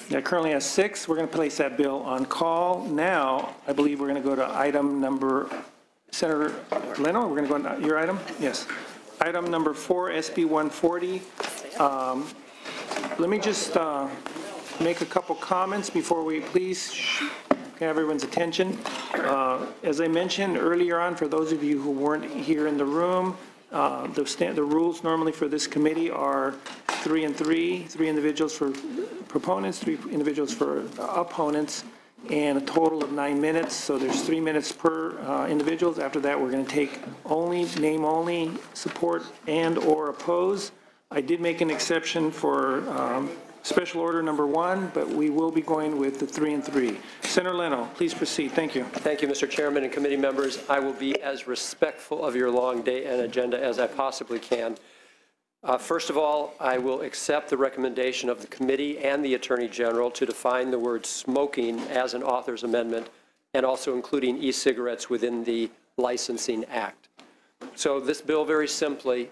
Yeah, currently has 6. We're going to place that bill on call. Now, I believe we're going to go to item number, Senator Leno, we're going to go to your item? Yes. Item number 4, SB 140. Let me just make a couple comments before we please have everyone's attention. As I mentioned earlier on, for those of you who weren't here in the room, the rules normally for this committee are 3 and 3, 3 individuals for proponents, 3 individuals for opponents, and a total of 9 minutes. So there's 3 minutes per individuals. After that, we're going to take only, name only, support and or oppose. I did make an exception for special order number 1, but we will be going with the 3 and 3. Senator Leno, please proceed. Thank you. Thank you, Mr. Chairman and committee members. I will be as respectful of your long day and agenda as I possibly can. First of all, I will accept the recommendation of the committee and the Attorney General to define the word smoking as an author's amendment and also including e-cigarettes within the Licensing Act. So this bill very simply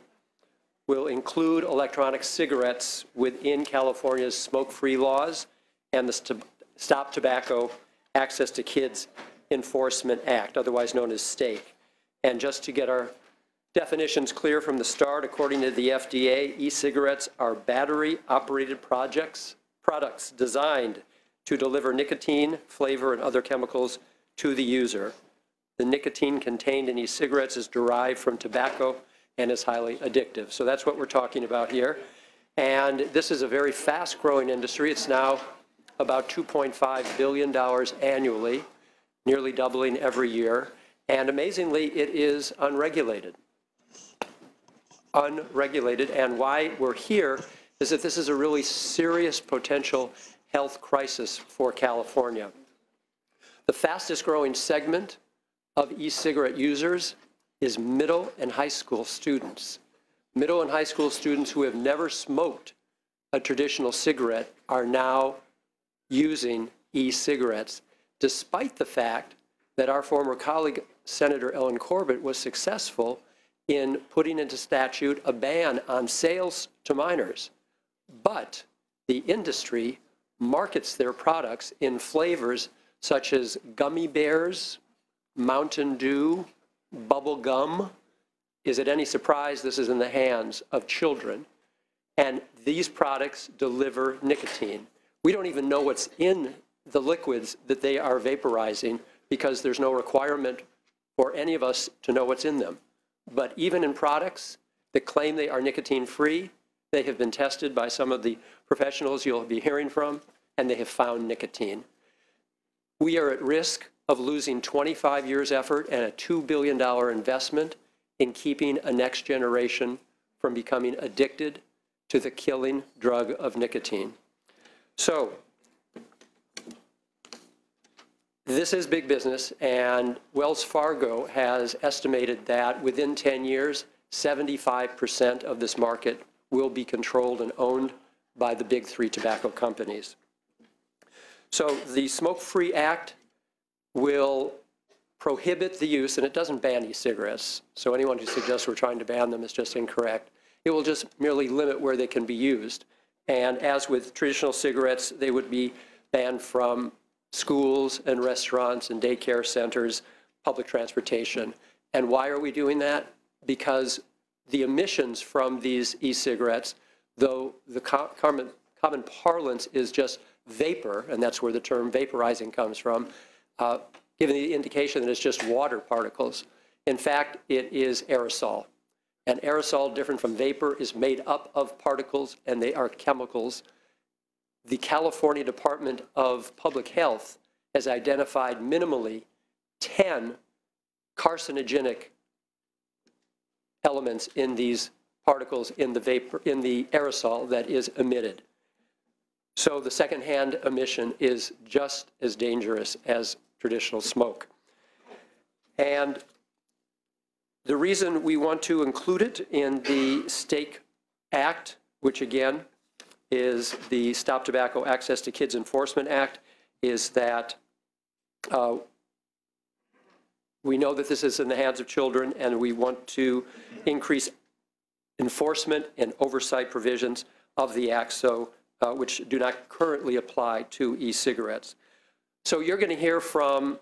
will include electronic cigarettes within California's smoke-free laws and the Stop Tobacco Access to Kids Enforcement Act, otherwise known as STAKE. And just to get our definitions clear from the start, according to the FDA, e-cigarettes are battery-operated products designed to deliver nicotine, flavor, and other chemicals to the user. The nicotine contained in e-cigarettes is derived from tobacco and is highly addictive. So that's what we're talking about here. And this is a very fast-growing industry. It's now about $2.5 billion annually, nearly doubling every year. And amazingly, it is unregulated. And why we're here is that this is a really serious potential health crisis for California. The fastest growing segment of e-cigarette users is middle and high school students. Middle and high school students who have never smoked a traditional cigarette are now using e-cigarettes, despite the fact that our former colleague, Senator Ellen Corbett, was successful in putting into statute a ban on sales to minors. But the industry markets their products in flavors such as gummy bears, Mountain Dew, bubble gum. Is it any surprise this is in the hands of children? And these products deliver nicotine. We don't even know what's in the liquids that they are vaporizing because there's no requirement for any of us to know what's in them. But even in products that claim they are nicotine-free, they have been tested by some of the professionals you'll be hearing from, and they have found nicotine. We are at risk of losing 25 years' effort and a $2 billion investment in keeping a next generation from becoming addicted to the killing drug of nicotine. So this is big business, and Wells Fargo has estimated that within 10 years, 75% of this market will be controlled and owned by the big 3 tobacco companies. So the Smoke-Free Act will prohibit the use, and it doesn't ban e-cigarettes, so anyone who suggests we're trying to ban them is just incorrect. It will just merely limit where they can be used. And as with traditional cigarettes, they would be banned from schools and restaurants and daycare centers, public transportation. And why are we doing that? Because the emissions from these e-cigarettes, though the common parlance is just vapor, and that's where the term vaporizing comes from, given the indication that it's just water particles. In fact, it is aerosol. And aerosol, different from vapor, is made up of particles, and they are chemicals. The California Department of Public Health has identified minimally 10 carcinogenic elements in these particles in the vapor, in the aerosol that is emitted. So the secondhand emission is just as dangerous as traditional smoke. And the reason we want to include it in the STAKE Act, which again is the Stop Tobacco Access to Kids Enforcement Act, is that we know that this is in the hands of children, and we want to increase enforcement and oversight provisions of the act so which do not currently apply to e-cigarettes. So you're going to hear from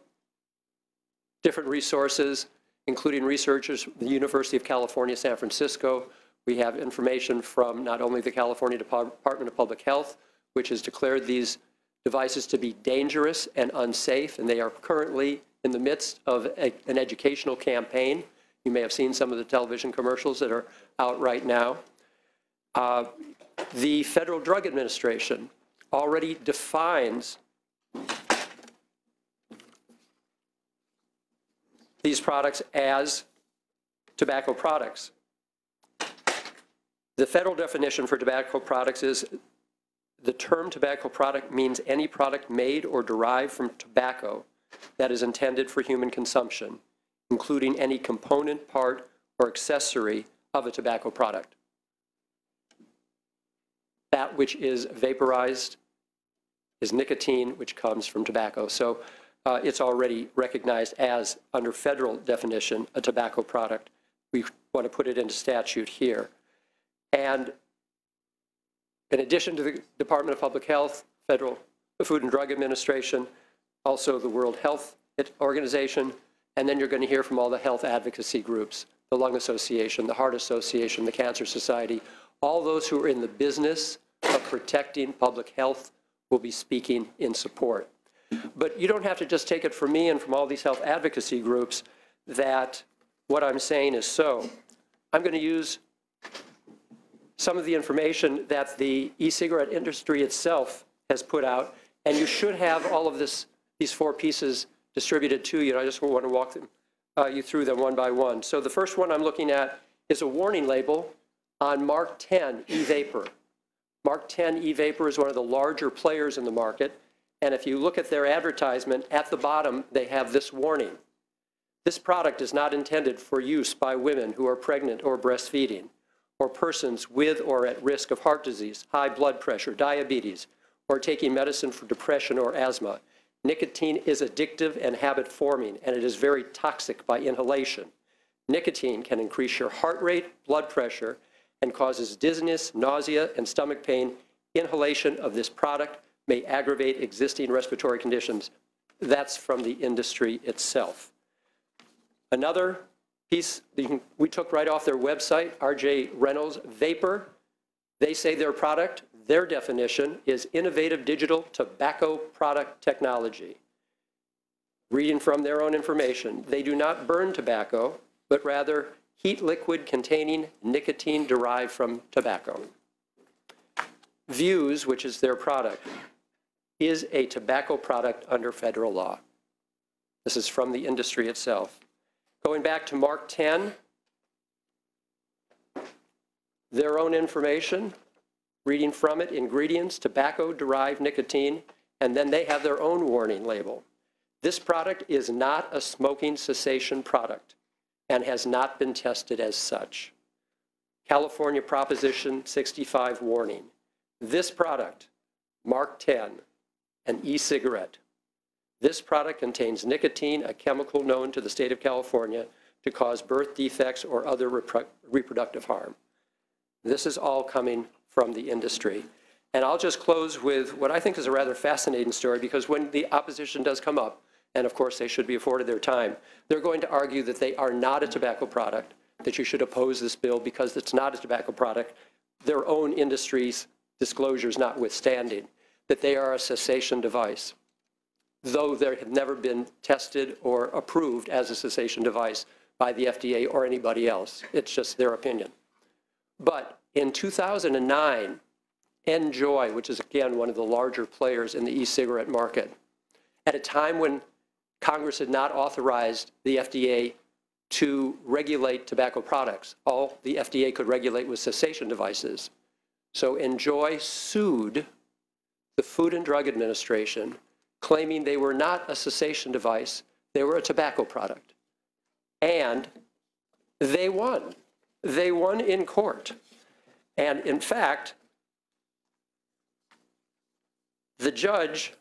different resources, including researchers from the University of California, San Francisco. We have information from not only the California Department of Public Health, which has declared these devices to be dangerous and unsafe, and they are currently in the midst of an educational campaign. You may have seen some of the television commercials that are out right now. The Federal Drug Administration already defines these products as tobacco products. The federal definition for tobacco products is the term tobacco product means any product made or derived from tobacco that is intended for human consumption, including any component, part, or accessory of a tobacco product. That which is vaporized is nicotine, which comes from tobacco. So it's already recognized as, under federal definition, a tobacco product. We want to put it into statute here. And in addition to the Department of Public Health, Federal Food and Drug Administration, also the World Health Organization, and then you're going to hear from all the health advocacy groups, the Lung Association, the Heart Association, the Cancer Society, all those who are in the business of protecting public health will be speaking in support. But you don't have to just take it from me and from all these health advocacy groups that what I'm saying is so. I'm going to use some of the information that the e-cigarette industry itself has put out, and you should have all of these 4 pieces distributed to you. And I just want to walk you through them one by one. So the first one I'm looking at is a warning label on Mark 10 e-vapor. Mark 10 e-vapor is one of the larger players in the market, and if you look at their advertisement, at the bottom they have this warning. This product is not intended for use by women who are pregnant or breastfeeding, or persons with or at risk of heart disease, high blood pressure, diabetes, or taking medicine for depression or asthma. Nicotine is addictive and habit-forming, and it is very toxic by inhalation. Nicotine can increase your heart rate, blood pressure, and causes dizziness, nausea, and stomach pain. Inhalation of this product may aggravate existing respiratory conditions. That's from the industry itself. Another piece we took right off their website, R.J. Reynolds Vapor. They say their product, their definition, is innovative digital tobacco product technology. Reading from their own information, they do not burn tobacco, but rather heat liquid containing nicotine derived from tobacco. Views, which is their product, is a tobacco product under federal law. This is from the industry itself. Going back to Mark 10, their own information, reading from it, ingredients, tobacco-derived nicotine, and then they have their own warning label. This product is not a smoking cessation product and has not been tested as such. California Proposition 65 warning. This product, Mark 10, an e-cigarette. This product contains nicotine, a chemical known to the state of California to cause birth defects or other reproductive harm. This is all coming from the industry. And I'll just close with what I think is a rather fascinating story, because when the opposition does come up, and of course they should be afforded their time, they're going to argue that they are not a tobacco product, that you should oppose this bill because it's not a tobacco product, their own industry's disclosures notwithstanding, that they are a cessation device, though they have never been tested or approved as a cessation device by the FDA or anybody else. It's just their opinion. But in 2009, Enjoy, which is again one of the larger players in the e-cigarette market, at a time when Congress had not authorized the FDA to regulate tobacco products, all the FDA could regulate was cessation devices. So Enjoy sued the Food and Drug Administration, claiming they were not a cessation device, they were a tobacco product. And they won. They won in court. And in fact, the judge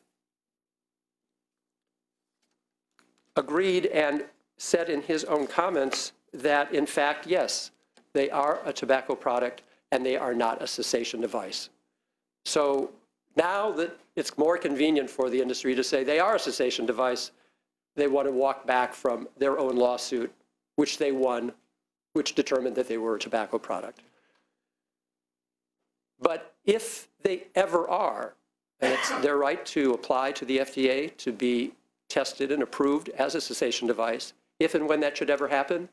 agreed and said in his own comments that, in fact, yes, they are a tobacco product and they are not a cessation device. So now that it's more convenient for the industry to say they are a cessation device, they want to walk back from their own lawsuit, which they won, which determined that they were a tobacco product. But if they ever are, and it's their right to apply to the FDA to be tested and approved as a cessation device, if and when that should ever happen,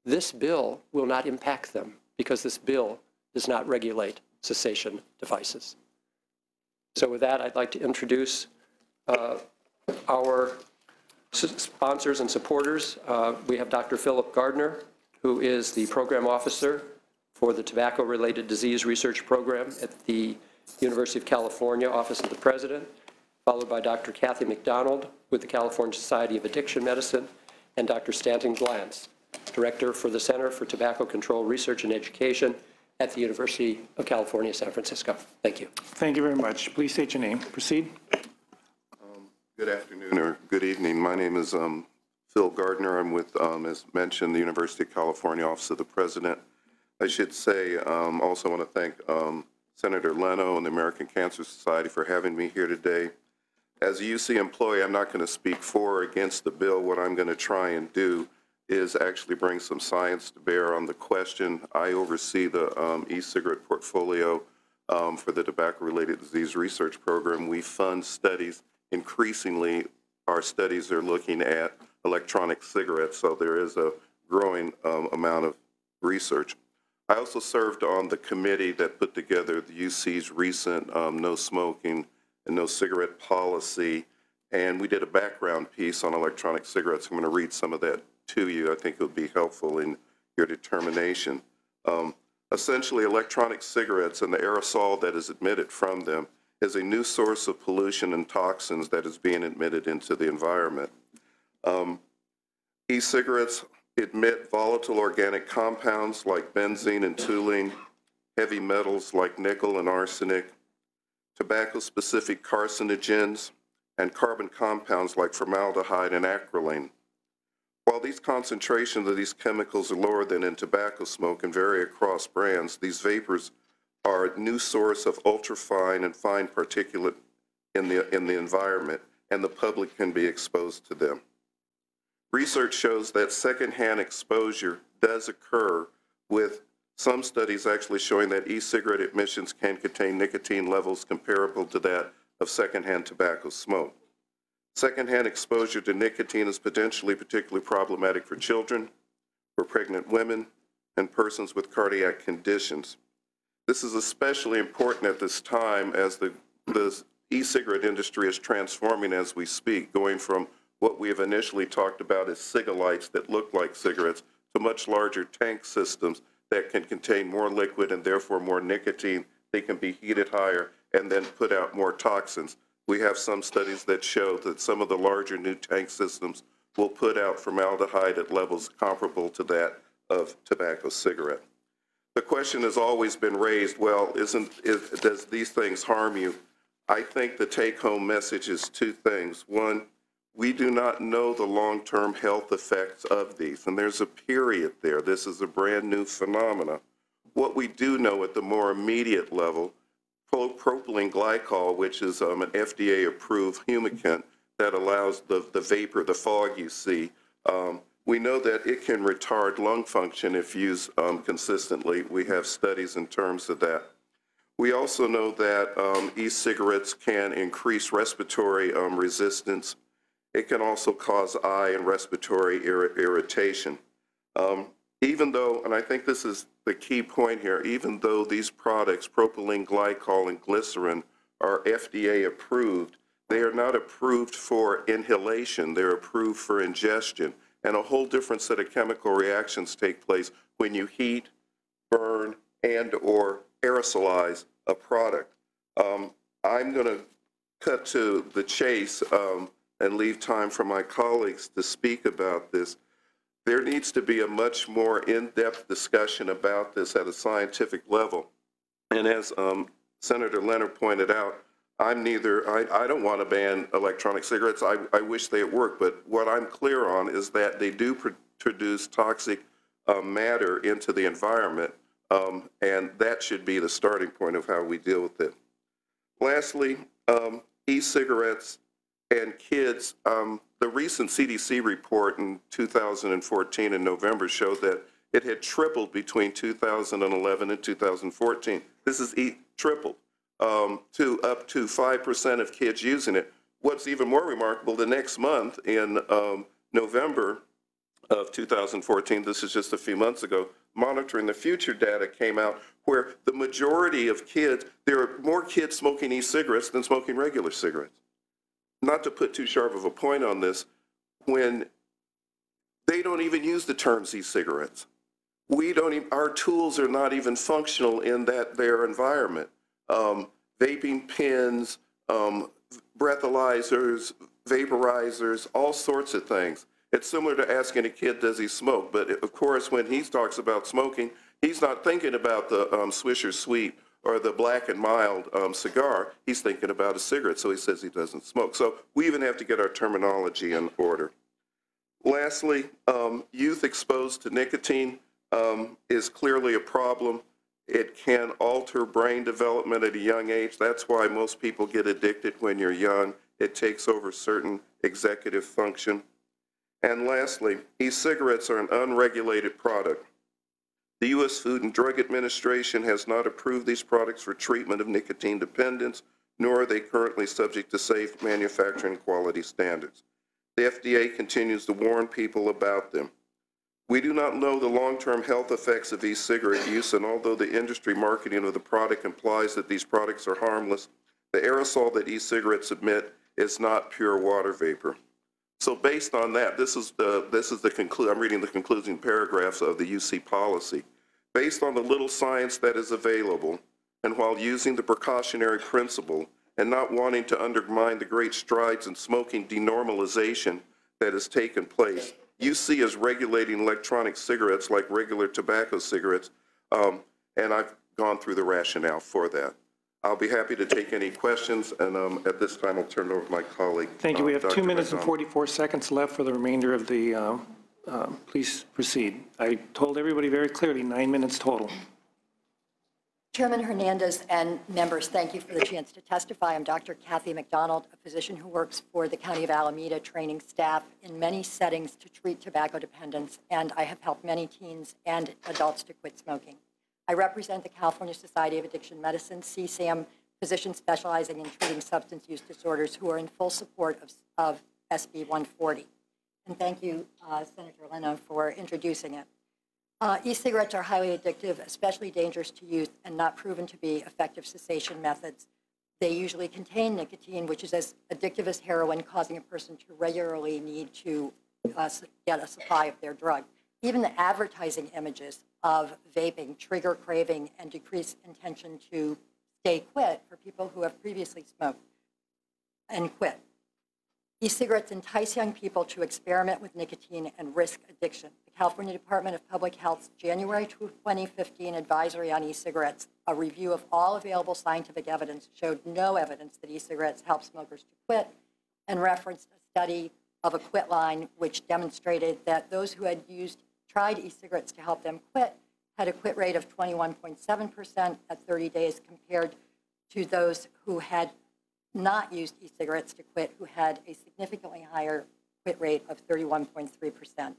this bill will not impact them because this bill does not regulate cessation devices. So with that, I'd like to introduce our sponsors and supporters. We have Dr. Philip Gardner, who is the program officer for the Tobacco-Related Disease Research Program at the University of California Office of the President, followed by Dr. Kathy McDonald with the California Society of Addiction Medicine, and Dr. Stanton Glantz, Director for the Center for Tobacco Control Research and Education at the University of California, San Francisco. Thank you. Thank you very much. Please state your name. Proceed. Good afternoon or good evening. My name is Phil Gardner. I'm with, as mentioned, the University of California Office of the President. I should say, also want to thank Senator Leno and the American Cancer Society for having me here today. As a UC employee, I'm not going to speak for or against the bill. What I'm going to try and do is actually bring some science to bear on the question. I oversee the e-cigarette portfolio for the Tobacco-Related Disease Research Program. We fund studies. Increasingly, our studies are looking at electronic cigarettes, so there is a growing amount of research. I also served on the committee that put together the UC's recent no smoking and no cigarette policy, and we did a background piece on electronic cigarettes. I'm going to read some of that to you. I think it would be helpful in your determination. Essentially, electronic cigarettes and the aerosol that is emitted from them is a new source of pollution and toxins that is being emitted into the environment. E-cigarettes emit volatile organic compounds like benzene and toluene, heavy metals like nickel and arsenic, tobacco-specific carcinogens, and carbon compounds like formaldehyde and acrolein. While these concentrations of these chemicals are lower than in tobacco smoke and vary across brands, these vapors are a new source of ultrafine and fine particulate in the environment, and the public can be exposed to them. Research shows that secondhand exposure does occur, with some studies actually showing that e-cigarette emissions can contain nicotine levels comparable to that of secondhand tobacco smoke. Secondhand exposure to nicotine is potentially particularly problematic for children, for pregnant women, and persons with cardiac conditions. This is especially important at this time as the e-cigarette industry is transforming as we speak, going from what we have initially talked about as cigalites that look like cigarettes to much larger tank systems that can contain more liquid and therefore more nicotine. They can be heated higher and then put out more toxins. We have some studies that show that some of the larger new tank systems will put out formaldehyde at levels comparable to that of tobacco cigarette. The question has always been raised, well, does these things harm you? I think the take-home message is two things. One, we do not know the long-term health effects of these, and there's a period there. This is a brand new phenomena. What we do know at the more immediate level, propylene glycol, which is an FDA-approved humectant that allows the vapor, the fog you see, we know that it can retard lung function if used consistently. We have studies in terms of that. We also know that e-cigarettes can increase respiratory resistance. It can also cause eye and respiratory irritation. Even though, and I think this is the key point here, even though these products, propylene glycol and glycerin, are FDA approved, they are not approved for inhalation. They're approved for ingestion. And a whole different set of chemical reactions take place when you heat, burn, and or aerosolize a product. I'm going to cut to the chase and leave time for my colleagues to speak about this. There needs to be a much more in-depth discussion about this at a scientific level. And as Senator Leonard pointed out, I don't want to ban electronic cigarettes. I wish they work, but what I'm clear on is that they do produce toxic matter into the environment, and that should be the starting point of how we deal with it. Lastly, e-cigarettes and kids. The recent CDC report in 2014 in November showed that it had tripled between 2011 and 2014. This is tripled to up to 5% of kids using it. What's even more remarkable, the next month in November of 2014, this is just a few months ago, Monitoring the Future data came out where the majority of kids, there are more kids smoking e-cigarettes than smoking regular cigarettes. Not to put too sharp of a point on this, when they don't even use the terms e-cigarettes. Our tools are not even functional in their environment. Vaping pens, breathalyzers, vaporizers, all sorts of things. It's similar to asking a kid, does he smoke? But of course, when he talks about smoking, he's not thinking about the Swisher Sweet or the Black and Mild cigar. He's thinking about a cigarette, so he says he doesn't smoke. So we even have to get our terminology in order. Lastly, youth exposed to nicotine is clearly a problem. It can alter brain development at a young age. That's why most people get addicted when you're young. It takes over certain executive function. And lastly, e-cigarettes are an unregulated product. The U.S. Food and Drug Administration has not approved these products for treatment of nicotine dependence, nor are they currently subject to safe manufacturing quality standards. The FDA continues to warn people about them. We do not know the long-term health effects of e-cigarette use, and although the industry marketing of the product implies that these products are harmless, the aerosol that e-cigarettes emit is not pure water vapor. So based on that, I'm reading the concluding paragraphs of the UC policy. Based on the little science that is available, and while using the precautionary principle and not wanting to undermine the great strides in smoking denormalization that has taken place, UC is regulating electronic cigarettes like regular tobacco cigarettes, and I've gone through the rationale for that. I'll be happy to take any questions, and at this time I'll turn it over to my colleague. Thank you. We have Dr. 2 minutes and McDonald. 44 seconds left for the remainder of the, please proceed. I told everybody very clearly, 9 minutes total. Chairman Hernandez and members, thank you for the chance to testify. I'm Dr. Kathy McDonald, a physician who works for the County of Alameda, training staff in many settings to treat tobacco dependence, and I have helped many teens and adults to quit smoking. I represent the California Society of Addiction Medicine, CSAM, physicians specializing in treating substance use disorders who are in full support of SB 140. And thank you, Senator LENO, for introducing it. E-cigarettes are highly addictive, especially dangerous to youth, and not proven to be effective cessation methods. They usually contain nicotine, which is as addictive as heroin, causing a person to regularly need to get a supply of their drug. Even the advertising images of vaping trigger craving and decrease intention to stay quit for people who have previously smoked and quit. E-cigarettes entice young people to experiment with nicotine and risk addiction. The California Department of Public Health's January 2015 advisory on e-cigarettes, a review of all available scientific evidence, showed no evidence that e-cigarettes help smokers to quit, and referenced a study of a quit line which demonstrated that those who had tried e-cigarettes to help them quit had a quit rate of 21.7% at 30 days compared to those who had not used e-cigarettes to quit, who had a significantly higher quit rate of 31.3%.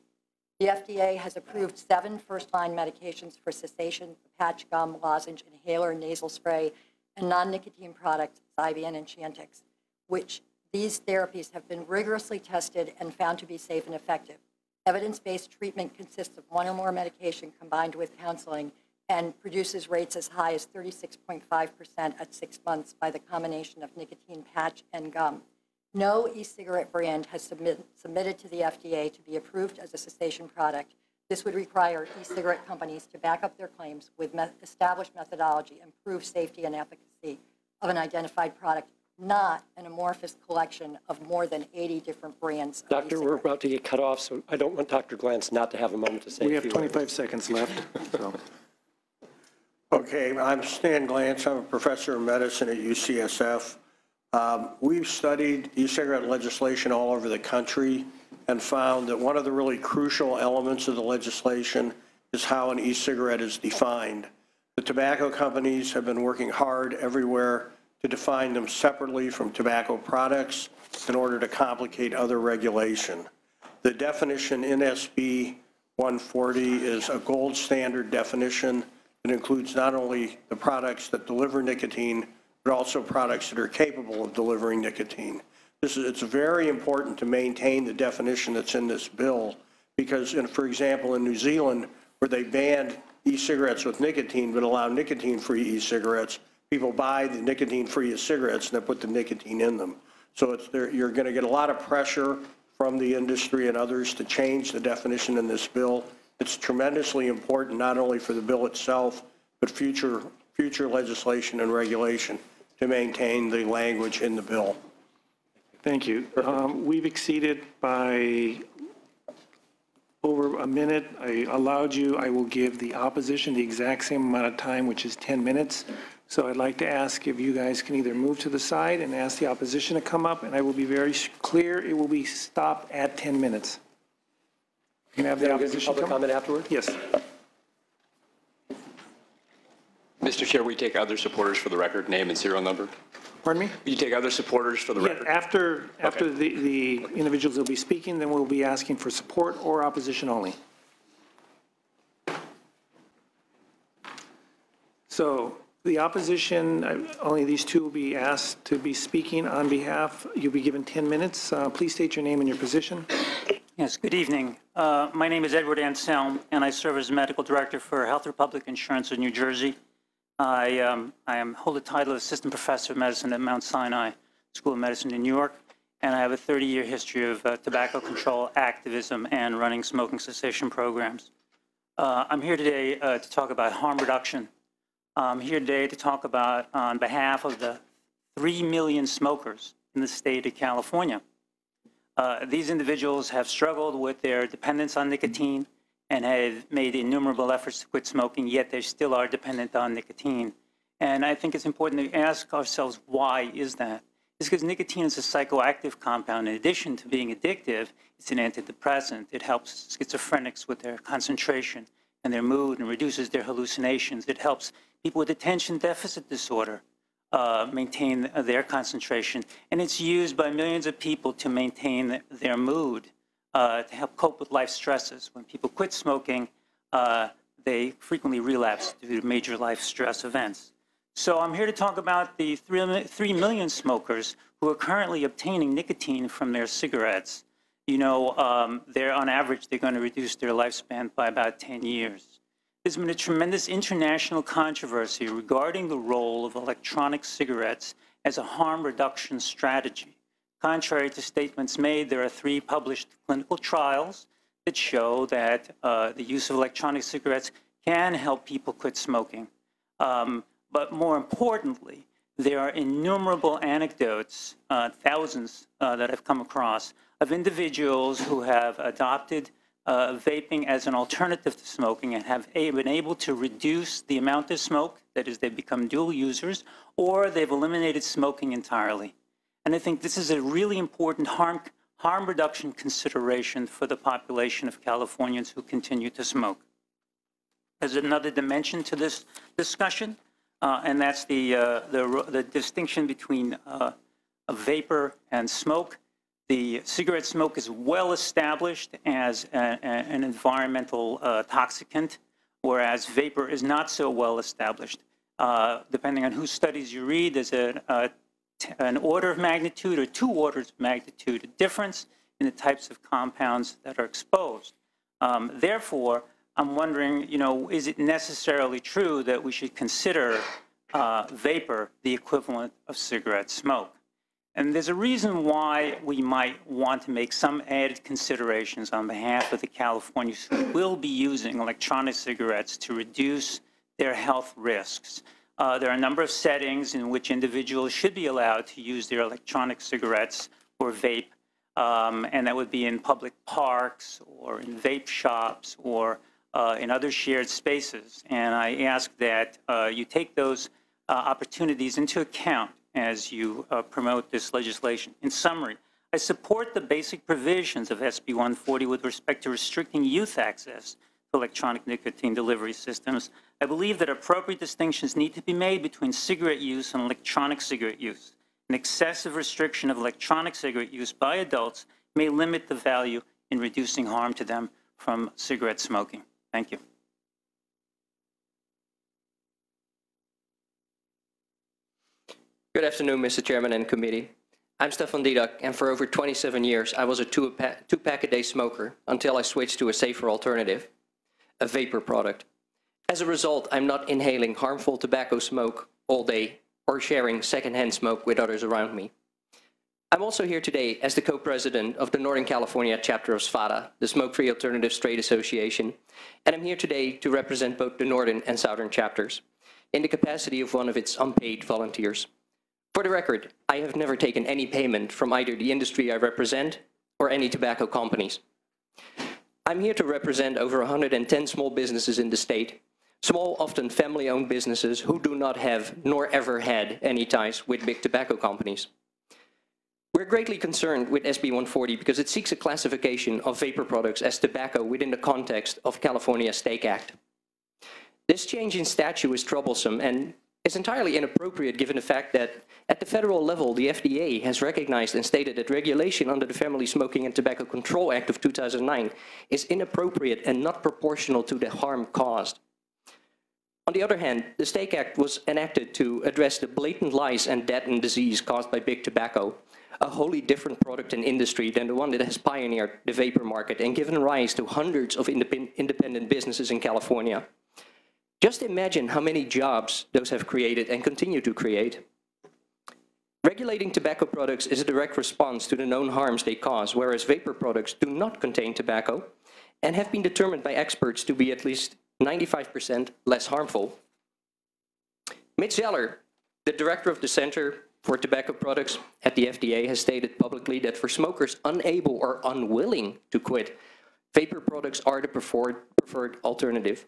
The FDA has approved 7 first-line medications for cessation: patch, gum, lozenge, inhaler, nasal spray, and non-nicotine products, Zybian and Chantix, which these therapies have been rigorously tested and found to be safe and effective. Evidence-based treatment consists of 1 or more medication combined with counseling and produces rates as high as 36.5% at 6 months by the combination of nicotine patch and gum. No e-cigarette brand has submitted to the FDA to be approved as a cessation product. This would require e-cigarette companies to back up their claims with established methodology and prove safety and efficacy of an identified product, not an amorphous collection of more than 80 different brands of Doctor, we're e-cigarettes. about to get cut off, so I don't want Dr. Glantz not to have a moment to say We a have few 25 words. seconds left. So. Okay, I'm Stan Glantz. I'm a professor of medicine at UCSF. We've studied e-cigarette legislation all over the country and found that one of the really crucial elements of the legislation is how an e-cigarette is defined. The tobacco companies have been working hard everywhere to define them separately from tobacco products in order to complicate other regulation. The definition in SB 140 is a gold standard definition that includes not only the products that deliver nicotine, but also products that are capable of delivering nicotine. It's very important to maintain the definition that's in this bill because, for example, in New Zealand, where they banned e-cigarettes with nicotine but allow nicotine-free e-cigarettes, people buy the nicotine-free cigarettes and they put the nicotine in them. So you're going to get a lot of pressure from the industry and others to change the definition in this bill. It's tremendously important not only for the bill itself, but future legislation and regulation to maintain the language in the bill. Thank you. We've exceeded by over a minute. I allowed you. I will give the opposition the exact same amount of time, which is 10 minutes. So I'd like to ask if you guys can either move to the side and ask the opposition to come up, and I will be very clear. It will be stopped at 10 minutes. Can I have the opposition Public come? comment afterward? Yes. Mr. Chair, we take other supporters for the record, name and serial number. Pardon me? You take other supporters for the Yeah, record. after Okay. the individuals will be speaking, then we'll be asking for support or opposition only. So the opposition, only these two will be asked to be speaking on behalf. You'll be given 10 minutes. Please state your name and your position. Yes, good evening. My name is Edward Anselm, and I serve as Medical Director for Health Republic Insurance in New Jersey. I hold the title of Assistant Professor of Medicine at Mount Sinai School of Medicine in New York, and I have a 30-year history of tobacco control activism and running smoking cessation programs. I'm here today to talk about harm reduction. I'm here today to talk about, on behalf of the 3 million smokers in the state of California. These individuals have struggled with their dependence on nicotine and have made innumerable efforts to quit smoking, yet they still are dependent on nicotine. And I think it's important to ask ourselves, why is that? It's because nicotine is a psychoactive compound. In addition to being addictive, it's an antidepressant. It helps schizophrenics with their concentration and their mood and reduces their hallucinations. It helps people with attention deficit disorder maintain their concentration. And it's used by millions of people to maintain their mood, to help cope with life stresses. When people quit smoking, they frequently relapse due to major life stress events. So I'm here to talk about the 3 million smokers who are currently obtaining nicotine from their cigarettes. You know, on average, they're going to reduce their lifespan by about 10 years. There's been a tremendous international controversy regarding the role of electronic cigarettes as a harm reduction strategy. Contrary to statements made, there are 3 published clinical trials that show that the use of electronic cigarettes can help people quit smoking. But more importantly, there are innumerable anecdotes, thousands that I've come across, of individuals who have adopted vaping as an alternative to smoking and have been able to reduce the amount of smoke, that is, they've become dual users, or they've eliminated smoking entirely. And I think this is a really important harm reduction consideration for the population of Californians who continue to smoke. There's another dimension to this discussion, and that's the distinction between a vapor and smoke. The cigarette smoke is well established as an environmental toxicant, whereas vapor is not so well established. Depending on whose studies you read, there's an order of magnitude or 2 orders of magnitude difference in the types of compounds that are exposed. Therefore, I'm wondering, you know, is it necessarily true that we should consider vapor the equivalent of cigarette smoke? And there's a reason why we might want to make some added considerations on behalf of the Californians who will be using electronic cigarettes to reduce their health risks. There are a number of settings in which individuals should be allowed to use their electronic cigarettes or vape, and that would be in public parks or in vape shops or in other shared spaces. And I ask that you take those opportunities into account as you promote this legislation. In summary, I support the basic provisions of SB 140 with respect to restricting youth access to electronic nicotine delivery systems. I believe that appropriate distinctions need to be made between cigarette use and electronic cigarette use. An excessive restriction of electronic cigarette use by adults may limit the value in reducing harm to them from cigarette smoking. Thank you. Good afternoon, Mr. Chairman and committee. I'm Stefan Didak, and for over 27 years, I was a two-pack-a-day smoker until I switched to a safer alternative, a vapor product. As a result, I'm not inhaling harmful tobacco smoke all day or sharing secondhand smoke with others around me. I'm also here today as the co-president of the Northern California chapter of SVADA, the Smoke-Free Alternatives Trade Association, and I'm here today to represent both the Northern and Southern chapters in the capacity of one of its unpaid volunteers. For the record, I have never taken any payment from either the industry I represent or any tobacco companies. I'm here to represent over 110 small businesses in the state, small, often family-owned businesses who do not have nor ever had any ties with big tobacco companies. We're greatly concerned with SB 140 because it seeks a classification of vapor products as tobacco within the context of California's STAKE Act. This change in statute is troublesome and is entirely inappropriate given the fact that at the federal level, the FDA has recognized and stated that regulation under the Family Smoking and Tobacco Control Act of 2009 is inappropriate and not proportional to the harm caused. On the other hand, the STAKE Act was enacted to address the blatant lies and death and disease caused by big tobacco, a wholly different product and industry than the one that has pioneered the vapor market and given rise to hundreds of independent businesses in California. Just imagine how many jobs those have created and continue to create. Regulating tobacco products is a direct response to the known harms they cause, whereas vapor products do not contain tobacco and have been determined by experts to be at least 95% less harmful. Mitch Zeller, the director of the Center for Tobacco Products at the FDA, has stated publicly that for smokers unable or unwilling to quit, vapor products are the preferred alternative.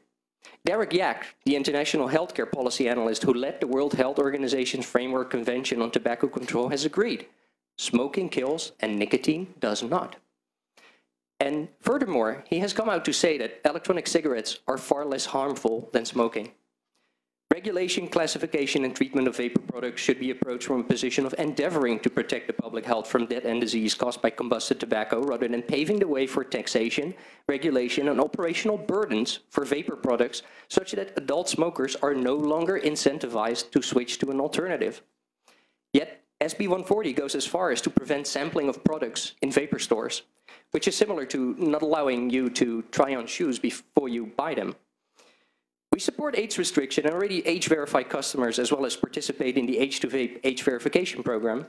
Derek Yak, the international healthcare policy analyst who led the World Health Organization's Framework Convention on Tobacco Control, has agreed. Smoking kills and nicotine does not. And furthermore, he has come out to say that electronic cigarettes are far less harmful than smoking. Regulation, classification, and treatment of vapor products should be approached from a position of endeavoring to protect the public health from death and disease caused by combusted tobacco, rather than paving the way for taxation, regulation, and operational burdens for vapor products, such that adult smokers are no longer incentivized to switch to an alternative. Yet, SB 140 goes as far as to prevent sampling of products in vapor stores, which is similar to not allowing you to try on shoes before you buy them. We support age restriction and already age-verify customers, as well as participate in the Age2Vape age verification program.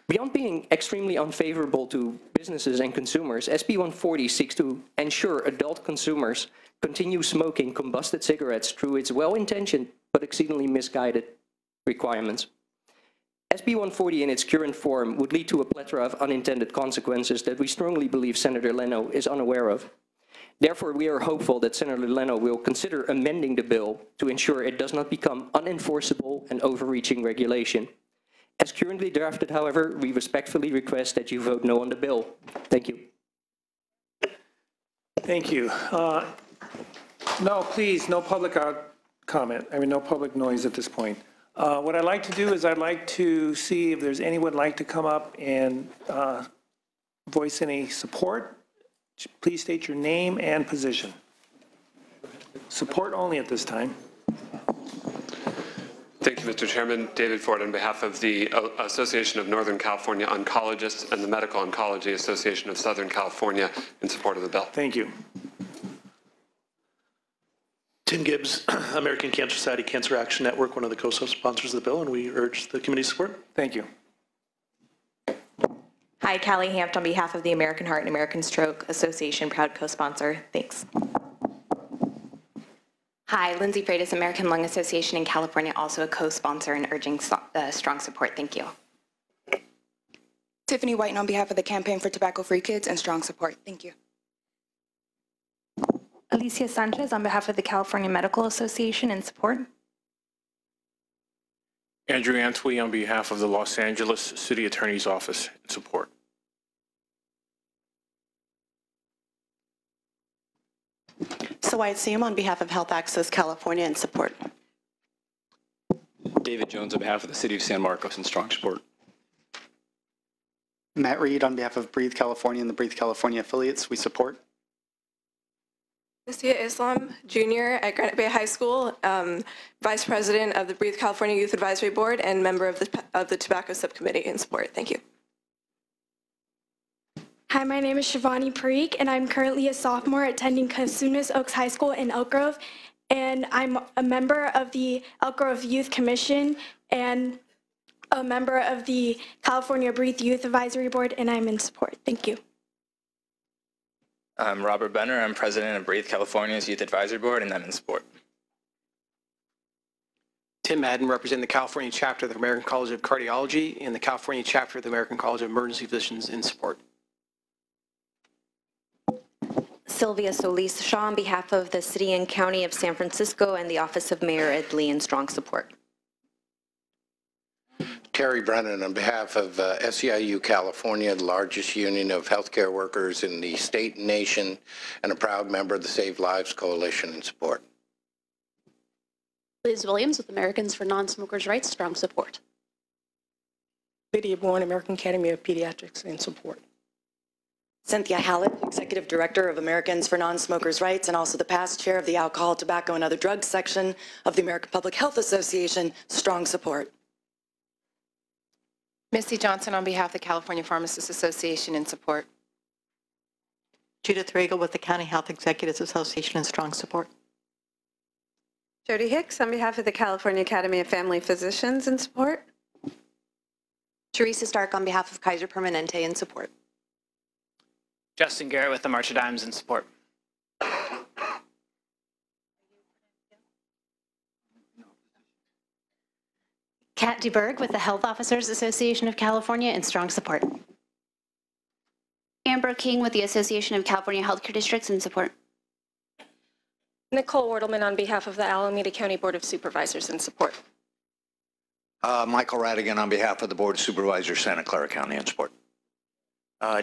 Beyond being extremely unfavorable to businesses and consumers, SB 140 seeks to ensure adult consumers continue smoking combusted cigarettes through its well-intentioned but exceedingly misguided requirements. SB 140 in its current form would lead to a plethora of unintended consequences that we strongly believe Senator LENO is unaware of. Therefore, we are hopeful that Senator LENO will consider amending the bill to ensure it does not become unenforceable and overreaching regulation. As currently drafted, however, we respectfully request that you vote no on the bill. Thank you. Thank you. No, please, no public comment. I mean, no public noise at this point. What I'd like to do is I'd like to see if there's anyone like to come up and voice any support. Please state your name and position. Support only at this time. Thank you, Mr. Chairman. David Ford on behalf of the Association of Northern California Oncologists and the Medical Oncology Association of Southern California in support of the bill. Thank you. Tim Gibbs, American Cancer Society Cancer Action Network, one of the co-sponsors of the bill, and we urge the committee's support. Thank you. Hi, Callie Hampt on behalf of the American Heart and American Stroke Association, proud co-sponsor. Thanks. Hi, Lindsay Freitas, American Lung Association in California, also a co-sponsor and urging strong support. Thank you. Tiffany Whiten on behalf of the Campaign for Tobacco-Free Kids and strong support. Thank you. Alicia Sanchez on behalf of the California Medical Association in support. Andrew Antwi on behalf of the Los Angeles City Attorney's Office in support. Teresa White-Seam on behalf of Health Access California in support. David Jones on behalf of the City of San Marcos in strong support. Matt Reed on behalf of Breathe California and the Breathe California affiliates, we support. Nasia Islam, junior at Granite Bay High School, vice president of the Breathe California Youth Advisory Board and member of the Tobacco Subcommittee in support. Thank you. Hi, my name is Shivani Parikh, and I'm currently a sophomore attending Casunas Oaks High School in Elk Grove, and I'm a member of the Elk Grove Youth Commission and a member of the California Breathe Youth Advisory Board, and I'm in support. Thank you. I'm Robert Benner. I'm president of Breathe California's Youth Advisory Board, and I'm in support. Tim Madden, representing the California chapter of the American College of Cardiology and the California chapter of the American College of Emergency Physicians in support. Sylvia Solis-Shaw on behalf of the City and County of San Francisco and the Office of Mayor Ed Lee in strong support. Terry Brennan on behalf of SEIU California, the largest union of healthcare workers in the state and nation, and a proud member of the Save Lives Coalition in support. Liz Williams with Americans for Non-Smokers' Rights, strong support. Lydia Bourne, American Academy of Pediatrics, in support. Cynthia Hallett, Executive Director of Americans for Non-Smokers' Rights and also the past chair of the Alcohol, Tobacco, and Other Drugs section of the American Public Health Association, strong support. Misty Johnson on behalf of the California Pharmacists Association in support. Judith Regal with the County Health Executives Association in strong support. Jody Hicks on behalf of the California Academy of Family Physicians in support. Teresa Stark on behalf of Kaiser Permanente in support. Justin Garrett with the March of Dimes in support. Kat DeBerg with the Health Officers Association of California in strong support. Amber King with the Association of California Healthcare Districts in support. Nicole Wertelman on behalf of the Alameda County Board of Supervisors in support. Michael Radigan on behalf of the Board of Supervisors, Santa Clara County in support.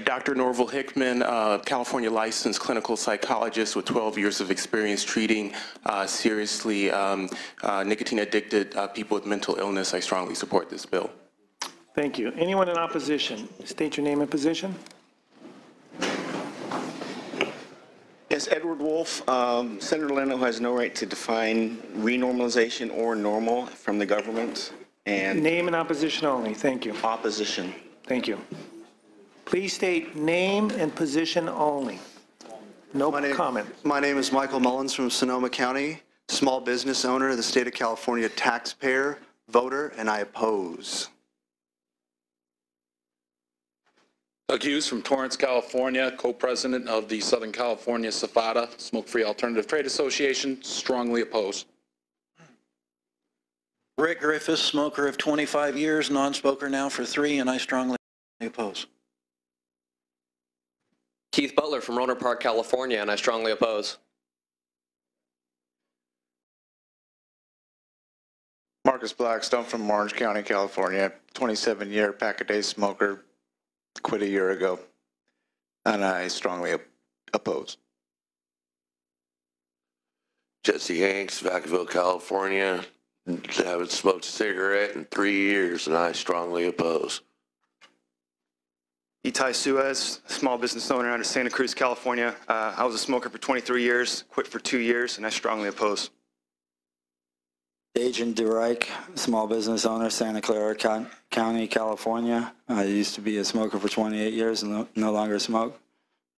Dr. Norval Hickman, California licensed clinical psychologist with 12 years of experience treating seriously nicotine-addicted people with mental illness. I strongly support this bill. Thank you. Anyone in opposition? State your name and position. Yes, Edward Wolf. Senator Leno has no right to define renormalization or normal from the government. And name and opposition only. Thank you. Opposition. Thank you. Please state name and position only. No comment. My name is Michael Mullins from Sonoma County, small business owner of the state of California, taxpayer, voter, and I oppose. Doug Hughes from Torrance, California, co-president of the Southern California SFATA, Smoke-Free Alternative Trade Association, strongly oppose. Rick Griffiths, smoker of 25 years, non-smoker now for 3, and I strongly oppose. Keith Butler from Rohnert Park, California, and I strongly oppose. Marcus Blackstone from Orange County, California, 27-year pack-a-day smoker, quit a year ago, and I strongly oppose. Jesse Hanks, Vacaville, California, haven't smoked a cigarette in 3 years, and I strongly oppose. Itai Suez, small business owner out of Santa Cruz, California. I was a smoker for 23 years, quit for 2 years, and I strongly oppose. Agent DeReich, small business owner, Santa Clara County, California. I used to be a smoker for 28 years and no longer smoke.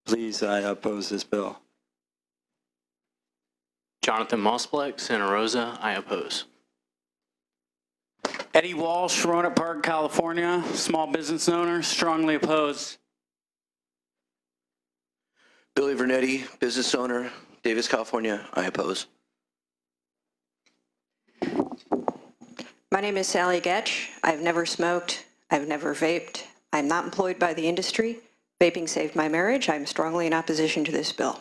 Please, I oppose this bill. Jonathan Mossbleck, Santa Rosa, I oppose. Eddie Walsh, Rohnert Park, California, small business owner, strongly oppose. Billy Vernetti, business owner, Davis, California, I oppose. My name is Sally Getch. I've never smoked. I've never vaped. I'm not employed by the industry. Vaping saved my marriage. I'm strongly in opposition to this bill.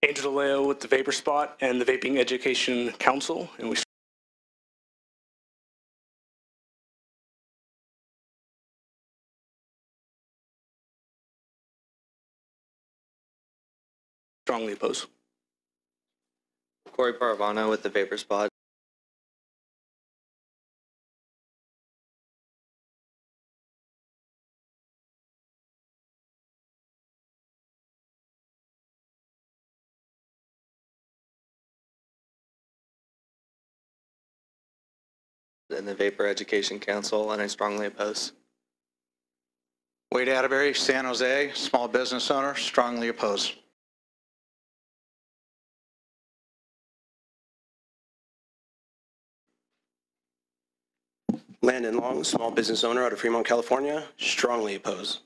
Angela Leo with the Vapor Spot and the Vaping Education Council, and we strongly oppose. Corey Paravano with the Vapor Spot. And the Vapor Education Council, and I strongly oppose. Wade Atterbury, San Jose, small business owner, strongly oppose. Landon Long, small business owner out of Fremont, California, strongly oppose.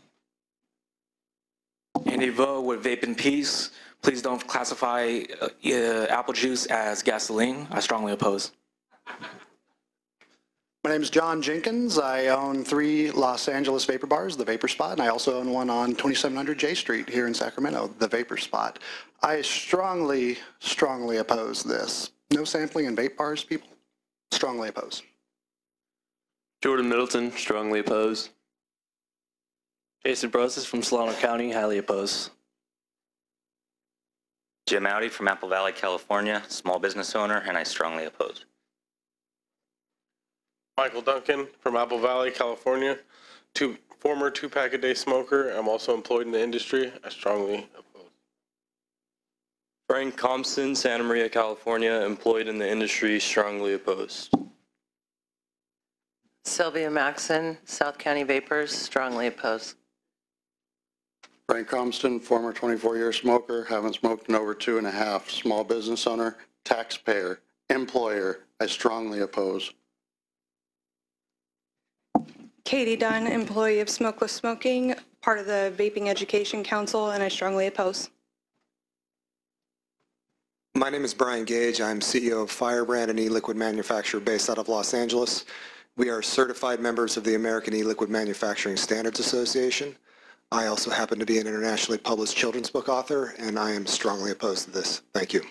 Andy Vo with Vape in Peace. Please don't classify apple juice as gasoline. I strongly oppose. My name is John Jenkins. I own 3 Los Angeles vapor bars, the Vapor Spot, and I also own one on 2700 J Street here in Sacramento, the Vapor Spot. I strongly oppose this. No sampling in vape bars, people. Strongly oppose. Jordan Middleton, strongly oppose. Jason Broses from Solano County, highly oppose. Jim Audi from Apple Valley, California, small business owner, and I strongly oppose. Michael Duncan from Apple Valley, California, former 2-pack-a-day smoker. I'm also employed in the industry. I strongly oppose. Frank Compson, Santa Maria, California, employed in the industry, strongly opposed. Sylvia Maxon, South County Vapors, strongly opposed. Frank Comston, former 24-year smoker, haven't smoked in over 2.5, small business owner, taxpayer, employer. I strongly oppose. Katie Dunn, employee of Smokeless Smoking, part of the Vaping Education Council, and I strongly oppose. My name is Brian Gage. I'm CEO of Firebrand, an e-liquid manufacturer based out of Los Angeles. We are certified members of the American E-Liquid Manufacturing Standards Association. I also happen to be an internationally published children's book author, and I am strongly opposed to this. Thank you.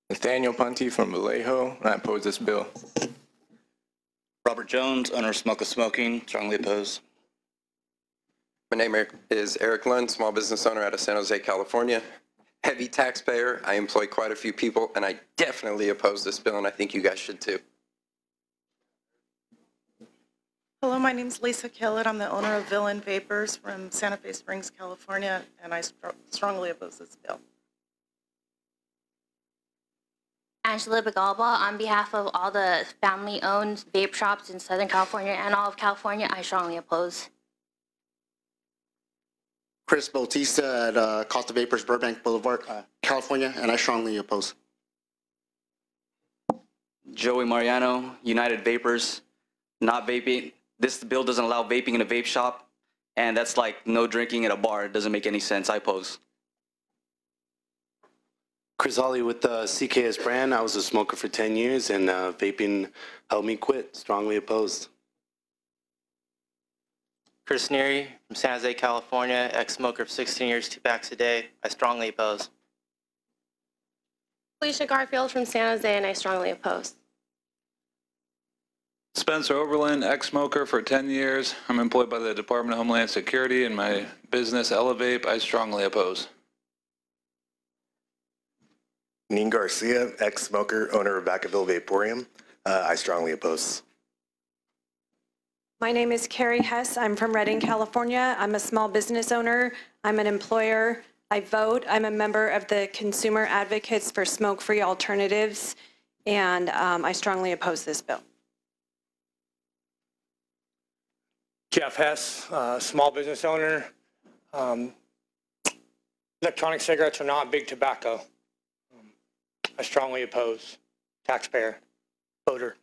Nathaniel Punty from Vallejo, and I oppose this bill. Robert Jones, owner of Smokeless Smoking, strongly opposed. My name is Eric Lund, small business owner out of San Jose, California. Heavy taxpayer. I employ quite a few people, and I definitely oppose this bill, and I think you guys should too. Hello, my name is Lisa Kellett. I'm the owner of Villain Vapors from Santa Fe Springs, California, and I strongly oppose this bill. Angela Bagalba, on behalf of all the family-owned vape shops in Southern California and all of California, I strongly oppose. Chris Bautista at Costa Vapors, Burbank Boulevard, California, and I strongly oppose. Joey Mariano, United Vapors, not vaping. This bill doesn't allow vaping in a vape shop, and that's like no drinking at a bar. It doesn't make any sense. I oppose. Chris Ollie with the CKS brand. I was a smoker for 10 years, and vaping helped me quit. Strongly opposed. Chris Neary from San Jose, California, ex-smoker for 16 years, 2 packs a day. I strongly oppose. Felicia Garfield from San Jose, and I strongly oppose. Spencer Oberlin, ex-smoker for 10 years. I'm employed by the Department of Homeland Security in my business, Elevate. I strongly oppose. Neen Garcia, ex-smoker, owner of Vacaville Vaporium. I strongly oppose. My name is Carrie Hess. I'm from Redding, California. I'm a small business owner. I'm an employer. I vote. I'm a member of the Consumer Advocates for Smoke-Free Alternatives, and I strongly oppose this bill. Jeff Hess, small business owner. Electronic cigarettes are not big tobacco. I strongly oppose. Taxpayer, voter.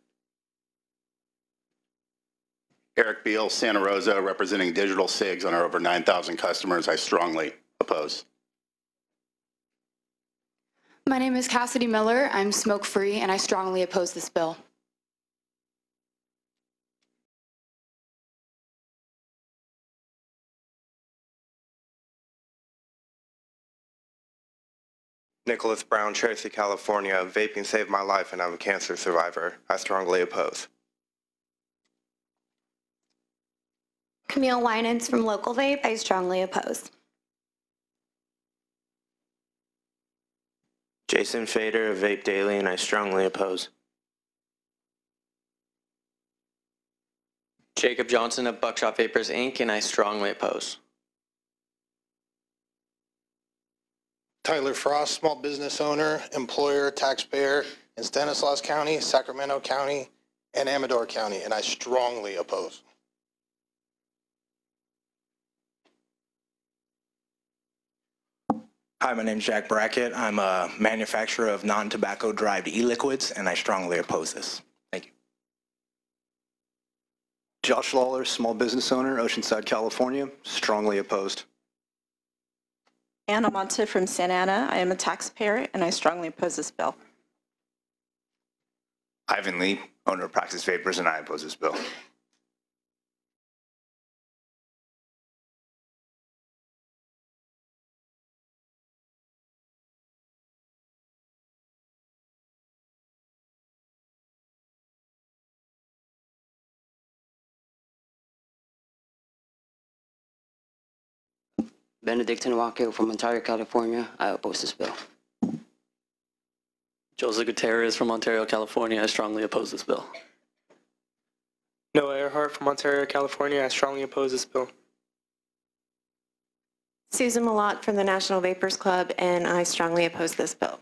Eric Beal, Santa Rosa, representing Digital Cigs on our over 9,000 customers. I strongly oppose. My name is Cassidy Miller. I'm smoke-free, and I strongly oppose this bill. Nicholas Brown, Tracy, California. Vaping saved my life, and I'm a cancer survivor. I strongly oppose. Camille Winans from Local Vape. I strongly oppose. Jason Fader of Vape Daily, and I strongly oppose. Jacob Johnson of Buckshot Vapors Inc., and I strongly oppose. Tyler Frost, small business owner, employer, taxpayer in Stanislaus County, Sacramento County, and Amador County, and I strongly oppose. Hi, my name is Jack Brackett. I'm a manufacturer of non-tobacco derived e-liquids, and I strongly oppose this. Thank you. Josh Lawler, small business owner, Oceanside, California, strongly opposed. Anna Monte from Santa Ana. I am a taxpayer, and I strongly oppose this bill. Ivan Lee, owner of Praxis Vapors, and I oppose this bill. Benedictine Walker from Ontario, California. I oppose this bill. Jose Gutierrez from Ontario, California. I strongly oppose this bill. Noah Earhart from Ontario, California. I strongly oppose this bill. Susan Malott from the National Vapors Club, and I strongly oppose this bill.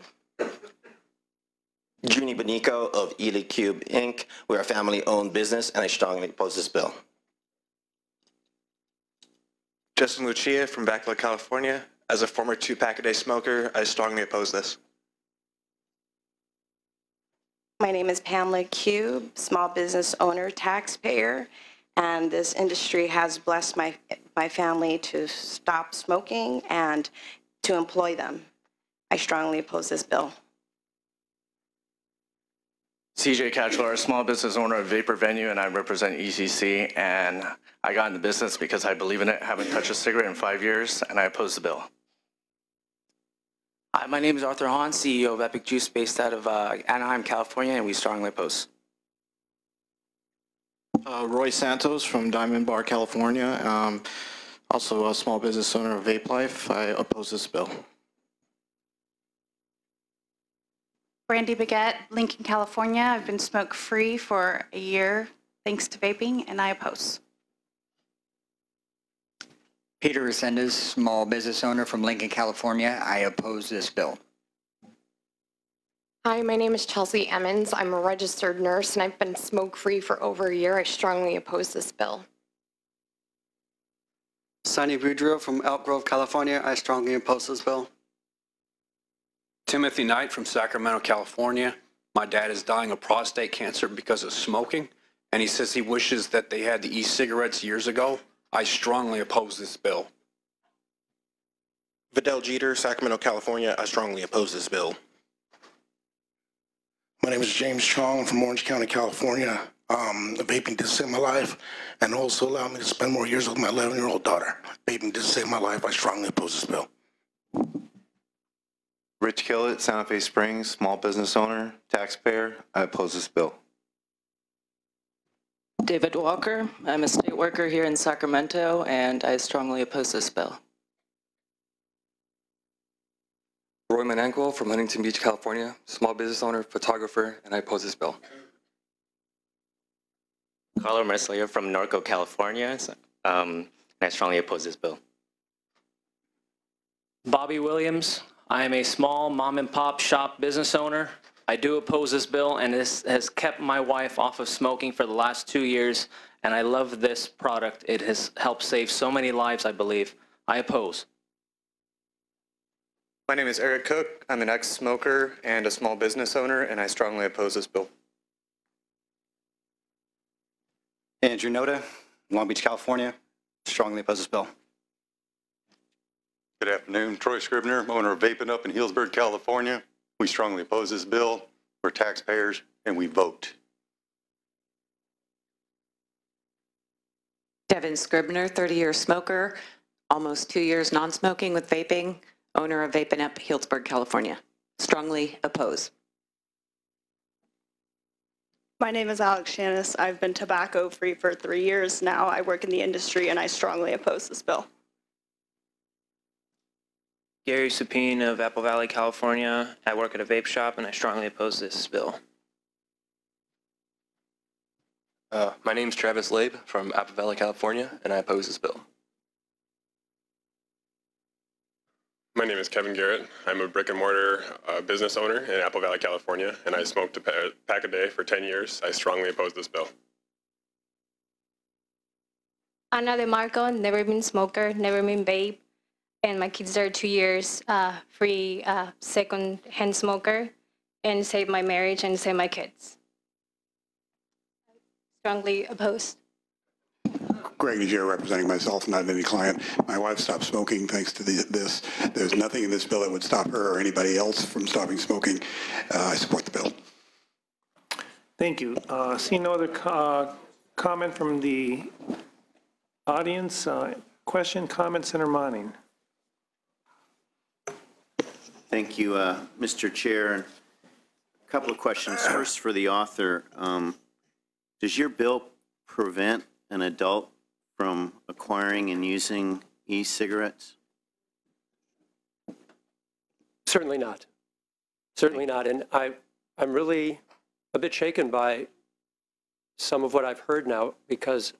Junie Bonico of Elite Cube Inc. We're a family-owned business, and I strongly oppose this bill. Justin Lucia from Bacala, California. As a former 2-pack-a-day smoker, I strongly oppose this. My name is Pamela Cube, small business owner, taxpayer, and this industry has blessed my family to stop smoking and to employ them. I strongly oppose this bill. CJ Catchlar, small business owner of Vapor Venue, and I represent ECC, and I got into business because I believe in it. Haven't touched a cigarette in 5 years, and I oppose the bill. Hi, my name is Arthur Hahn, CEO of Epic Juice based out of Anaheim, California, and we strongly oppose. Roy Santos from Diamond Bar, California. Also a small business owner of Vape Life. I oppose this bill. Brandy Baguette, Lincoln, California. I've been smoke-free for a year thanks to vaping, and I oppose. Peter Resendez, small business owner from Lincoln, California. I oppose this bill. Hi, my name is Chelsea Emmons. I'm a registered nurse, and I've been smoke-free for over a year. I strongly oppose this bill. Sonny Boudreau from Elk Grove, California. I strongly oppose this bill. Timothy Knight from Sacramento, California. My dad is dying of prostate cancer because of smoking, and he says he wishes that they had the e-cigarettes years ago. I strongly oppose this bill. Vidal Jeter, Sacramento, California. I strongly oppose this bill. My name is James Chong from Orange County, California. Vaping did save my life and also allowed me to spend more years with my 11-year-old daughter. Vaping did save my life. I strongly oppose this bill. Rich Killett, Santa Fe Springs, small business owner, taxpayer. I oppose this bill. David Walker. I'm a state worker here in Sacramento, and I strongly oppose this bill. Roy Mananquil from Huntington Beach, California, small business owner, photographer, and I oppose this bill. Carlo Mercier from Norco, California, and I strongly oppose this bill. Bobby Williams. I am a small mom and pop shop business owner. I do oppose this bill, and this has kept my wife off of smoking for the last 2 years, and I love this product. It has helped save so many lives, I believe. I oppose. My name is Eric Cook. I'm an ex-smoker and a small business owner, and I strongly oppose this bill. Andrew Noda, Long Beach, California. Strongly oppose this bill. Good afternoon. Troy Scribner, owner of Vaping Up in Healdsburg, California. We strongly oppose this bill. We're taxpayers, and we vote. Devin Scribner, 30-year smoker, almost 2 years non-smoking with vaping, owner of Vaping Up, Healdsburg, California. Strongly oppose. My name is Alex Shanis. I've been tobacco-free for 3 years now. I work in the industry, and I strongly oppose this bill. Gary Supine of Apple Valley, California. I work at a vape shop, and I strongly oppose this bill. My name's Travis Labe from Apple Valley, California, and I oppose this bill. My name is Kevin Garrett. I'm a brick and mortar business owner in Apple Valley, California, and I smoked a pack a day for 10 years. I strongly oppose this bill. Ana DeMarco, never been smoker, never been vape, and my kids are 2 years free second-hand smoker, and saved my marriage and saved my kids. Strongly opposed. Greg is here representing myself, not any client. My wife stopped smoking thanks to this. There's nothing in this bill that would stop her or anybody else from stopping smoking. I support the bill. Thank you. See no other comment from the audience. Question, comment, Senator Monning. Thank you, Mr. Chair. A couple of questions. First, for the author, does your bill prevent an adult from acquiring and using e-cigarettes? Certainly not. Certainly not. And I'm really a bit shaken by some of what I've heard now, because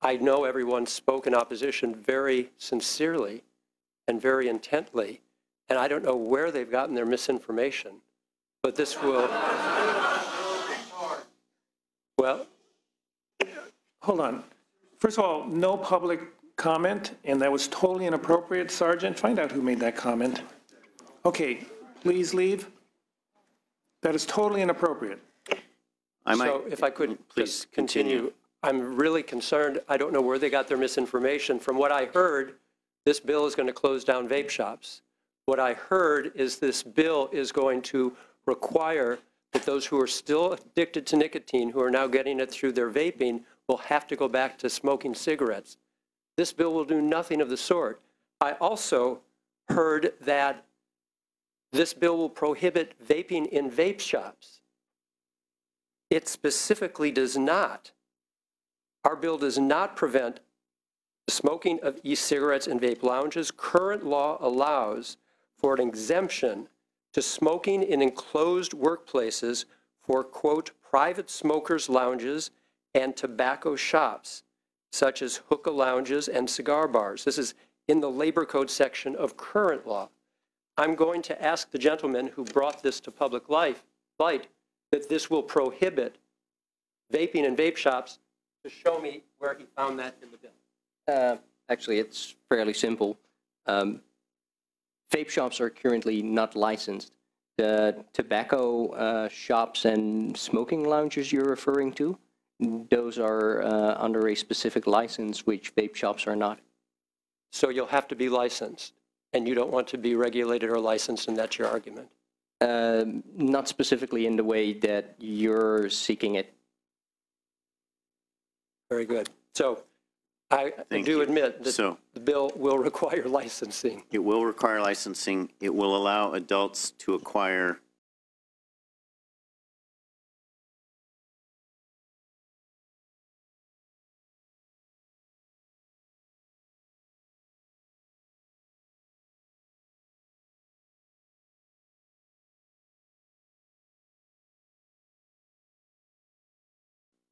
I know everyone spoke in opposition very sincerely and very intently, and I don't know where they've gotten their misinformation, but this will, well, Hold on. First of all, no public comment, and that was totally inappropriate. Sergeant, find out who made that comment. Okay, please leave. That is totally inappropriate. So if I could just continue. I'm really concerned. I don't know where they got their misinformation. From what I heard, this bill is going to close down vape shops. What I heard is this bill is going to require that those who are still addicted to nicotine, who are now getting it through their vaping, will have to go back to smoking cigarettes. This bill will do nothing of the sort. I also heard that this bill will prohibit vaping in vape shops. It specifically does not. Our bill does not prevent the smoking of e-cigarettes in vape lounges. Current law allows for an exemption to smoking in enclosed workplaces for, quote, private smokers' lounges and tobacco shops, such as hookah lounges and cigar bars. This is in the Labor Code section of current law. I'm going to ask the gentleman who brought this to public light that this will prohibit vaping in vape shops to show me where he found that in the bill. Actually, it's fairly simple. Vape shops are currently not licensed. The tobacco shops and smoking lounges you're referring to, those are under a specific license, which vape shops are not. So you'll have to be licensed, and you don't want to be regulated or licensed, and that's your argument? Not specifically in the way that you're seeking it. Very good. So I do admit that the bill will require licensing. It will require licensing. It will allow adults to acquire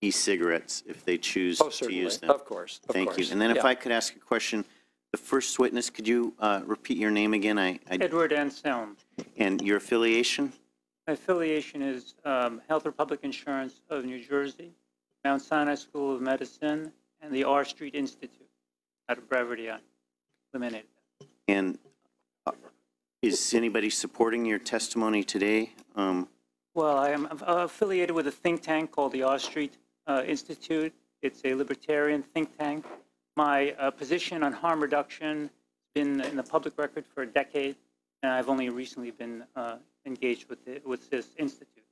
e-cigarettes if they choose to use them. Of course. Thank you. And then if I could ask a question, the first witness, could you repeat your name again? Edward Anselm. And your affiliation? My affiliation is Health Republic Insurance of New Jersey, Mount Sinai School of Medicine, and the R Street Institute out of Brevard, eliminated. And is anybody supporting your testimony today? Well, I am affiliated with a think tank called the R Street Institute. It's a libertarian think tank. My position on harm reduction has been in the public record for a decade, and I've only recently been engaged with this institute.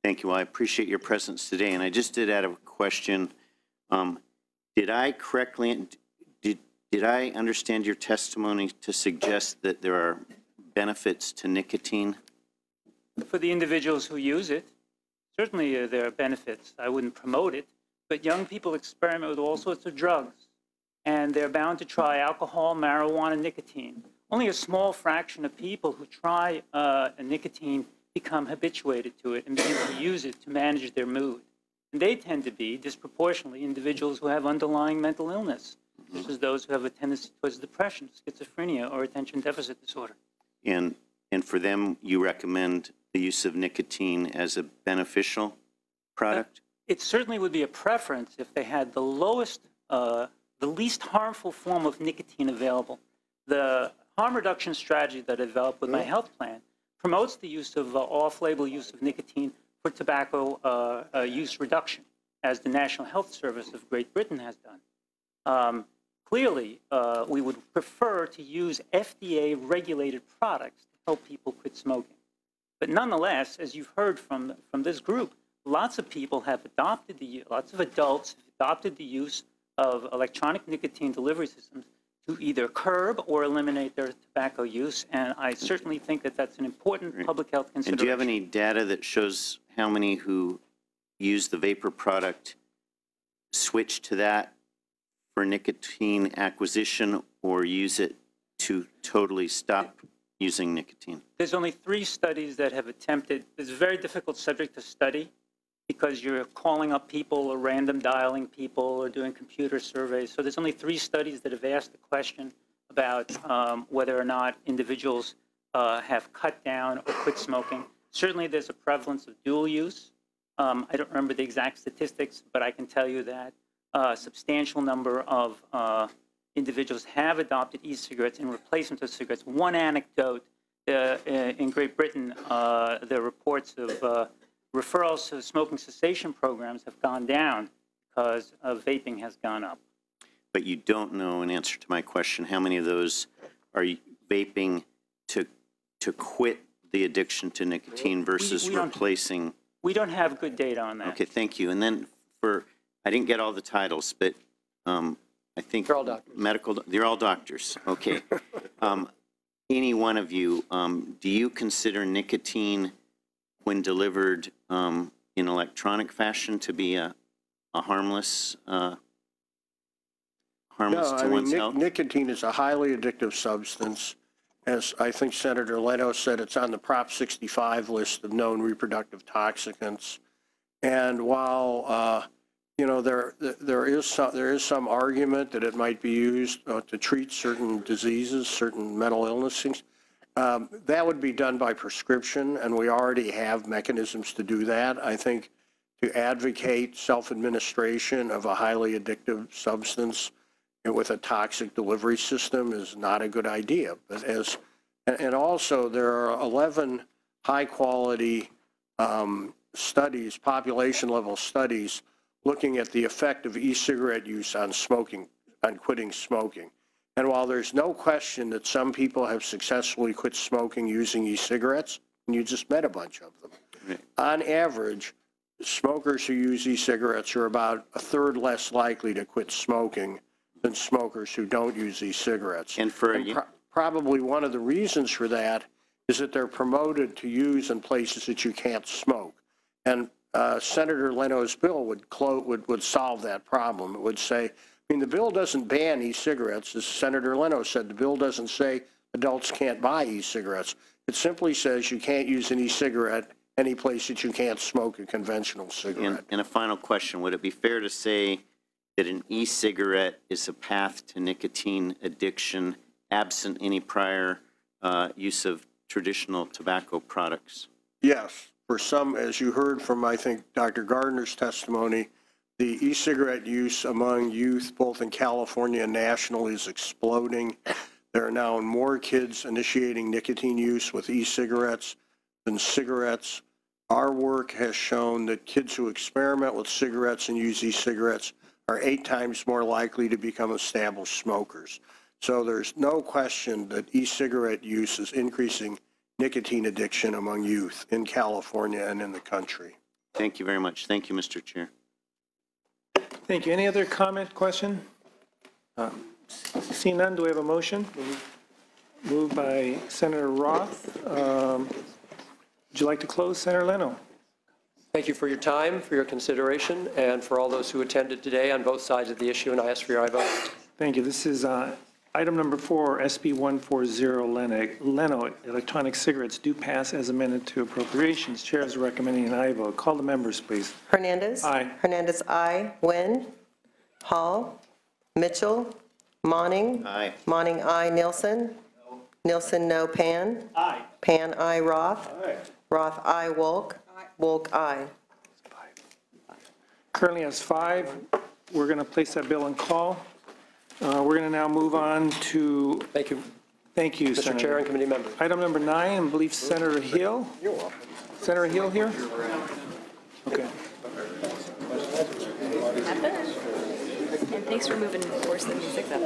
Thank you. Well, I appreciate your presence today. And I just did add a question. Did I correctly, did I understand your testimony to suggest that there are benefits to nicotine? For the individuals who use it, certainly there are benefits. I wouldn't promote it, but young people experiment with all sorts of drugs, and they're bound to try alcohol, marijuana, nicotine. Only a small fraction of people who try nicotine become habituated to it and begin to use it to manage their mood. And they tend to be disproportionately individuals who have underlying mental illness, such as those who have a tendency towards depression, schizophrenia, or attention deficit disorder. And for them, you recommend the use of nicotine as a beneficial product? It certainly would be a preference if they had the lowest, the least harmful form of nicotine available. The harm reduction strategy that I developed with my health plan promotes the use of off-label use of nicotine for tobacco use reduction, as the National Health Service of Great Britain has done. Clearly, we would prefer to use FDA-regulated products to help people quit smoking. But nonetheless, as you've heard from this group, lots of people have adopted lots of adults have adopted the use of electronic nicotine delivery systems to either curb or eliminate their tobacco use, and I certainly think that that's an important public health consideration. And do you have any data that shows how many who use the vapor product switch to that for nicotine acquisition or use it to totally stop using nicotine? There's only 3 studies that have attempted. It's a very difficult subject to study because you're calling up people or random dialing people or doing computer surveys. So there's only 3 studies that have asked the question about whether or not individuals have cut down or quit smoking. Certainly there's a prevalence of dual use. I don't remember the exact statistics, but I can tell you that a substantial number of individuals have adopted e-cigarettes in replacement of cigarettes. One anecdote, in Great Britain, the reports of referrals to smoking cessation programs have gone down because vaping has gone up. But you don't know, in answer to my question, how many of those are vaping to quit the addiction to nicotine versus replacing? We don't have good data on that. Okay, thank you. And then I didn't get all the titles, but I think they're all doctors. They're all doctors. Okay. Any one of you, do you consider nicotine, when delivered in electronic fashion, to be a harmless to one's health? Nicotine is a highly addictive substance. As I think Senator Leno said, it's on the Prop 65 list of known reproductive toxicants. And while there is some argument that it might be used to treat certain diseases, certain mental illnesses, that would be done by prescription, and we already have mechanisms to do that. I think to advocate self-administration of a highly addictive substance with a toxic delivery system is not a good idea. But and also there are 11 high-quality studies, population-level studies, looking at the effect of e-cigarette use on smoking, on quitting smoking. And while there's no question that some people have successfully quit smoking using e-cigarettes, and you just met a bunch of them, right, on average, smokers who use e-cigarettes are about 1/3 less likely to quit smoking than smokers who don't use e-cigarettes. And probably one of the reasons for that is that they're promoted to use in places that you can't smoke. And Senator Leno's bill would solve that problem. It would say, I mean, the bill doesn't ban e-cigarettes. As Senator Leno said, the bill doesn't say adults can't buy e-cigarettes. It simply says you can't use an e-cigarette any place that you can't smoke a conventional cigarette. And a final question, would it be fair to say that an e-cigarette is a path to nicotine addiction absent any prior use of traditional tobacco products? Yes. For some, as you heard from, I think, Dr. Gardner's testimony, the e-cigarette use among youth, both in California and nationally, is exploding. There are now more kids initiating nicotine use with e-cigarettes than cigarettes. Our work has shown that kids who experiment with cigarettes and use e-cigarettes are 8 times more likely to become established smokers. So there's no question that e-cigarette use is increasing nicotine addiction among youth in California and in the country. Thank you very much. Thank you, Mr. Chair. Thank you. Any other comment, question? Seeing none, do we have a motion? Moved by Senator Roth. Would you like to close, Senator Leno? Thank you for your time, for your consideration, and for all those who attended today on both sides of the issue, and I ask for your aye vote. Thank you. This is item number 4, SB 140 LENO, electronic cigarettes do pass as amended to appropriations. Chair is recommending an aye vote. Call the members, please. Hernandez. Aye. Hernandez, aye. Nguyen. Hall. Mitchell. Monning. Aye. Monning, aye. Nielsen. Nielsen, no. Pan. Aye. Pan, aye. Roth. Aye. Roth, aye. Wolk. Wolk, aye. Currently has 5. We're going to place that bill on call. We're going to now move on to. Thank you. Thank you, Mr. Senator. Chair and committee members. Item number 9, I believe Senator Hill. Senator Hill here? Okay. And thanks for moving, of course, the music up.